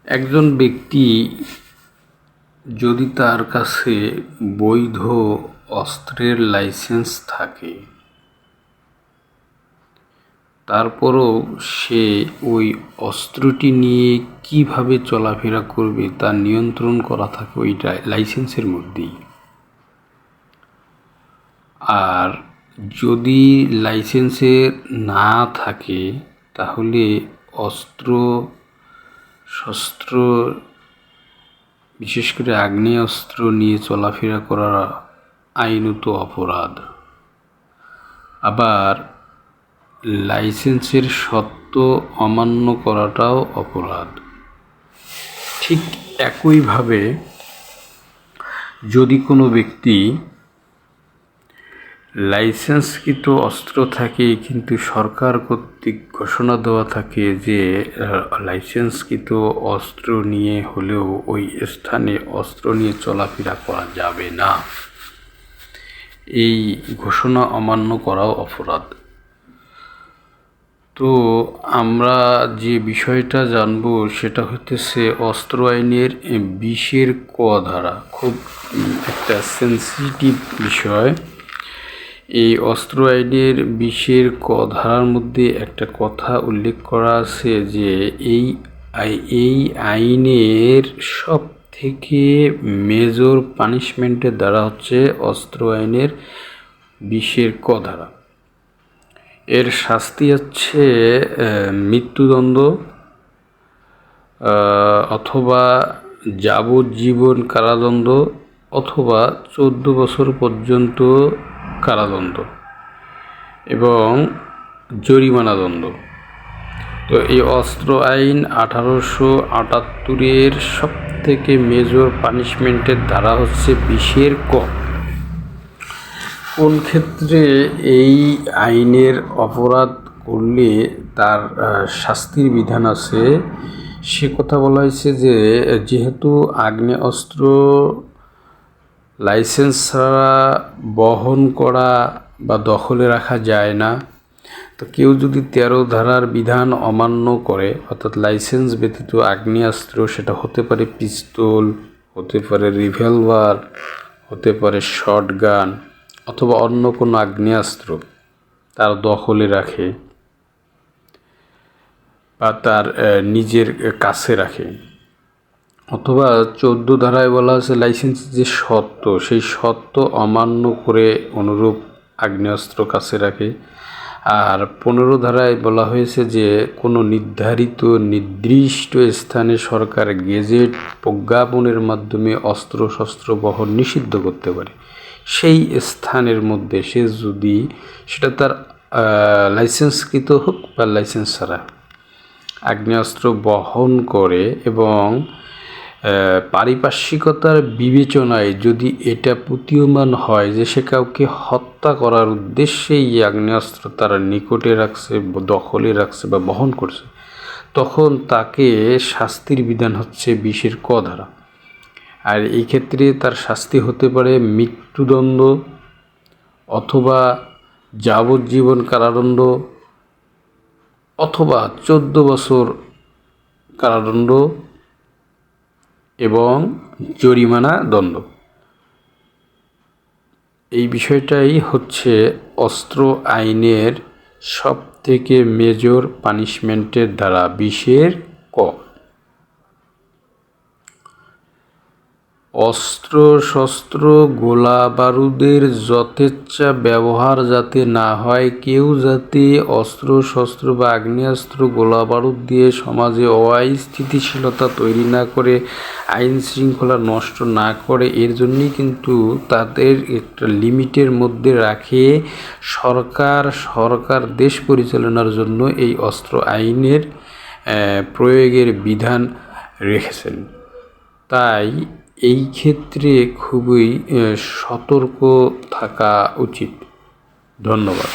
একজন ব্যক্তি যদি তার কাছে বৈধ অস্ত্রের লাইসেন্স থাকে, তারপরও সে ওই অস্ত্রটি নিয়ে কিভাবে চলাফেরা করবে তা নিয়ন্ত্রণ করা থাকে ওই লাইসেন্সের মধ্যেই। আর যদি লাইসেন্সে না থাকে তাহলে শস্ত্র বিশেষ করে আগ্নেয়াস্ত্র নিয়ে চলাফেরা করা আইনত অপরাধ। আবার লাইসেন্সের শর্ত অমান্য করাটাও অপরাধ। ঠিক একইভাবে যদি কোনো ব্যক্তি লাইসেন্সকৃত অস্ত্র থাকে কিন্তু সরকার কর্তৃক ঘোষণা দেওয়া থাকে যে লাইসেন্সকৃত অস্ত্র নিয়ে হলেও ওই স্থানে অস্ত্র নিয়ে চলাফেরা করা যাবে না, এই ঘোষণা অমান্য করাও অপরাধ। তো আমরা যে বিষয়টা জানবো সেটা হচ্ছে অস্ত্র আইনের 20-এর ক ধারা। খুব একটা সেন্সিটিভ বিষয়। এই অস্ত্র আইনের 20-এর ক ধারার মধ্যে একটা কথা উল্লেখ করা আছে যে এই আইনের সব থেকে মেজর পানিশমেন্টের দ্বারা হচ্ছে অস্ত্র আইনের 20-এর ক ধারা। এর শাস্তি হচ্ছে মৃত্যুদণ্ড অথবা যাবজ্জীবন কারাদণ্ড অথবা 14 বছর পর্যন্ত কারাদণ্ড এবং জরিমানা দণ্ড। তো এই অস্ত্র আইন 1878-এর সব থেকে মেজর পানিশমেন্টের ধারা হচ্ছে 20-এর ক। কোন ক্ষেত্রে এই আইনের অপরাধ করলে তার শাস্তির বিধান আছে সে কথা বলা হয়েছে যে যেহেতু আগ্নেয়াস্ত্র লাইসেন্স ছাড়া বহন করা বা দখলে রাখা যায় না, তো কেউ যদি 13 ধারার বিধান অমান্য করে অর্থাৎ লাইসেন্স ব্যতীত আগ্নেয়াস্ত্র, সেটা হতে পারে পিস্তল, হতে পারে রিভলভার, হতে পারে শটগান অথবা অন্য কোনো আগ্নেয়াস্ত্র তার দখলে রাখে বা তার নিজের কাছে রাখে, অথবা 14 ধারায় বলা আছে লাইসেন্সের যে শর্ত সেই শর্ত অমান্য করে অনুরূপ আগ্নেয়াস্ত্র কাছে রাখে। আর 15 ধারায় বলা হয়েছে যে কোনো নির্দিষ্ট স্থানে সরকার গেজেট প্রজ্ঞাপনের মাধ্যমে অস্ত্রশস্ত্র বহন নিষিদ্ধ করতে পারে। সেই স্থানের মধ্যে সে যদি সেটা তার লাইসেন্সকৃত হোক বা লাইসেন্স ছাড়া আগ্নেয়াস্ত্র বহন করে এবং পারিপার্শ্বিকতার বিবেচনায় যদি এটা প্রতীয়মান হয় যে সে কাউকে হত্যা করার উদ্দেশ্যে এই আগ্নেয়াস্ত্র তারা নিকটে রাখছে, দখলে রাখছে বা বহন করছে, তখন তাকে শাস্তির বিধান হচ্ছে 20-এর ক ধারা। আর এই ক্ষেত্রে তার শাস্তি হতে পারে মৃত্যুদণ্ড অথবা যাবজ্জীবন কারাদণ্ড অথবা 14 বছর কারাদণ্ড এবং জরিমানা দণ্ড। এই বিষয়টাই হচ্ছে অস্ত্র আইনের সব থেকে মেজর পানিশমেন্টের ধারা 20-এর ক। অস্ত্র শস্ত্র গোলা বারুদের যথেচ্ছা ব্যবহার যাতে না হয়, কেউ যাতে অস্ত্র শস্ত্র বা আগ্নেয়াস্ত্র গোলা বারুদ দিয়ে সমাজে অস্থিতিশীলতা তৈরি না করে, আইন শৃঙ্খলা নষ্ট না করে, এর জন্যই কিন্তু তাদের একটা লিমিটের মধ্যে রাখে সরকার দেশ পরিচালনার জন্য এই অস্ত্র আইনের প্রয়োগের বিধান রেখেছেন। তাই এই ক্ষেত্রে খুবই সতর্ক থাকা উচিত। ধন্যবাদ।